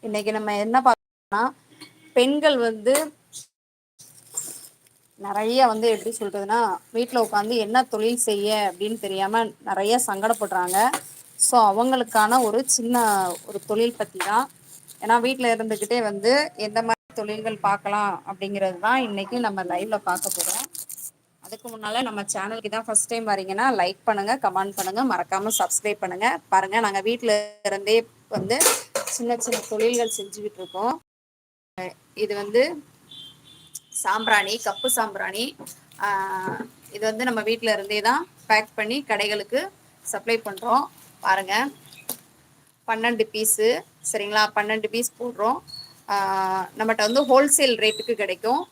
இன்னைக்கு நம்ம என்ன பார்க்கணும்னா, பெண்கள் வந்து நிறைய வந்து எப்படி சொல்றதுன்னா, வீட்டில் உட்காந்து என்ன தொழில் செய்ய அப்படின்னு தெரியாம நிறைய சங்கடப்படுறாங்க. ஸோ அவங்களுக்கான ஒரு சின்ன ஒரு தொழில் பற்றி தான். ஏன்னா வீட்டில் இருந்துக்கிட்டே வந்து எந்த மாதிரி தொழில்கள் பார்க்கலாம் அப்படிங்கிறது தான் இன்னைக்கு நம்ம லைவ்ல பார்க்க போகிறோம். அதுக்கு முன்னால நம்ம சேனலுக்கு தான் ஃபர்ஸ்ட் டைம் வரீங்கன்னா லைக் பண்ணுங்க, கமெண்ட் பண்ணுங்க, மறக்காம சப்ஸ்கிரைப் பண்ணுங்க. பாருங்க, நாங்கள் வீட்டில் இருந்தே வந்து சின்ன சின்ன தொழில்கள் செஞ்சுக்கிட்டு இருக்கோம். இது வந்து சாம்பிராணி, கப்பு சாம்பிராணி. இது வந்து நம்ம வீட்டில் இருந்தே தான் பேக் பண்ணி கடைகளுக்கு சப்ளை பண்ணுறோம். பாருங்க, 12 பீஸு, சரிங்களா? 12 பீஸ் போடுறோம். நம்மகிட்ட வந்து ஹோல்சேல் ரேட்டுக்கு கிடைக்கும்.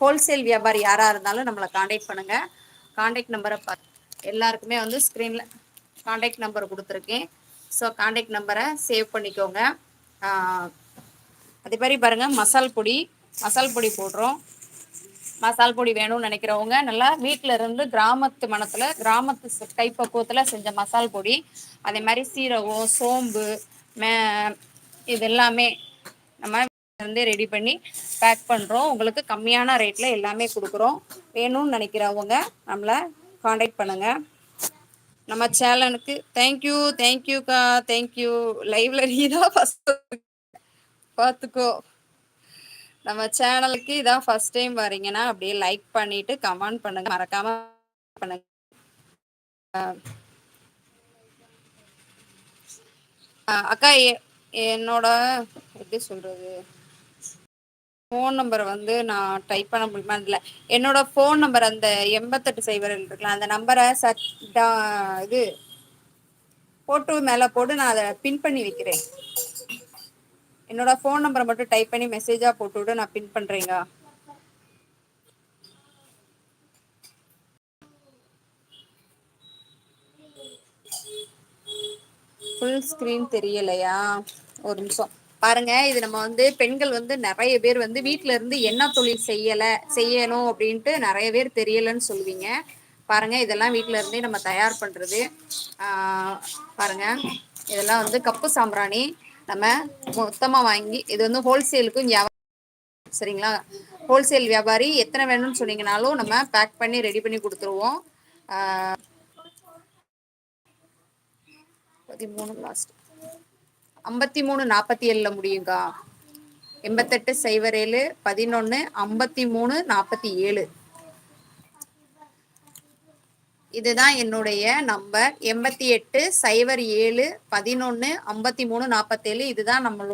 ஹோல்சேல் வியாபாரி யாராக இருந்தாலும் நம்மளை காண்டாக்ட் பண்ணுங்கள். காண்டாக்ட் நம்பரை எல்லாருக்குமே வந்து ஸ்க்ரீனில் காண்டாக்ட் நம்பர் கொடுத்துருக்கேன். ஸோ காண்டாக்ட் நம்பரை சேவ் பண்ணிக்கோங்க. அதே மாதிரி பாருங்கள், மசால் பொடி போடுறோம். மசால் பொடி வேணும்னு நினைக்கிறவங்க நல்லா வீட்டில் இருந்து கிராமத்து மணத்தில், கிராமத்து கைப்பக்குவத்தில் செஞ்ச மசால் பொடி. அதே மாதிரி சீரகம், சோம்பு, இது எல்லாமே நம்ம வந்து ரெடி பண்ணி பேக் பண்ணுறோம். உங்களுக்கு கம்மியான ரேட்டில் எல்லாமே கொடுக்குறோம். வேணும்னு நினைக்கிறவங்க நம்மளை காண்டாக்ட் பண்ணுங்கள். நம்ம சேனலுக்கு தேங்க்யூக்கா, தேங்க்யூ. லைவ்ல நீ தான் ஃபஸ்ட் பார்த்துக்கோ. நம்ம சேனலுக்கு இதான் ஃபர்ஸ்ட் டைம் வரீங்கன்னா அப்படியே லைக் பண்ணிட்டு கமெண்ட் பண்ணுங்க, மறக்காம பண்ணுங்க. அக்கா, என்னோட எப்படி சொல்றது, ஃபோன் நம்பர் வந்து நான் டைப் பண்ண முடியுமா இல்லை, என்னோட ஃபோன் நம்பர் அந்த 88 இருக்கலாம், அந்த நம்பரை இது போட்டு மேலே போட்டு நான் அதை பின் பண்ணி வைக்கிறேன். என்னோட ஃபோன் நம்பரை மட்டும் டைப் பண்ணி மெசேஜாக போட்டுவிட்டு நான் பின் பண்ணுறேங்க. ஃபுல் ஸ்க்ரீன் தெரியலையா? ஒரு நிமிஷம் பாருங்க. இது நம்ம வந்து பெண்கள் வந்து நிறைய பேர் வந்து வீட்டில இருந்து என்ன தொழில் செய்யணும் அப்படின்ட்டு நிறைய பேர் தெரியலைன்னு சொல்லுவீங்க. பாருங்க, இதெல்லாம் வீட்டில இருந்தே நம்ம தயார் பண்ணுறது. பாருங்க, இதெல்லாம் வந்து கப்பு சாம்பிராணி நம்ம மொத்தமாக வாங்கி, இது வந்து ஹோல்சேலுக்கும் சரிங்களா? ஹோல்சேல் வியாபாரி எத்தனை வேணும்னு சொன்னீங்கனாலும் நம்ம பேக் பண்ணி ரெடி பண்ணி கொடுத்துருவோம். 13 லாஸ்ட் 5347 முடியுங்கா. 8807 11 53 47. இதுதான் என்னுடைய நம்பர். 8807 11 53 47. இதுதான் நம்மளோட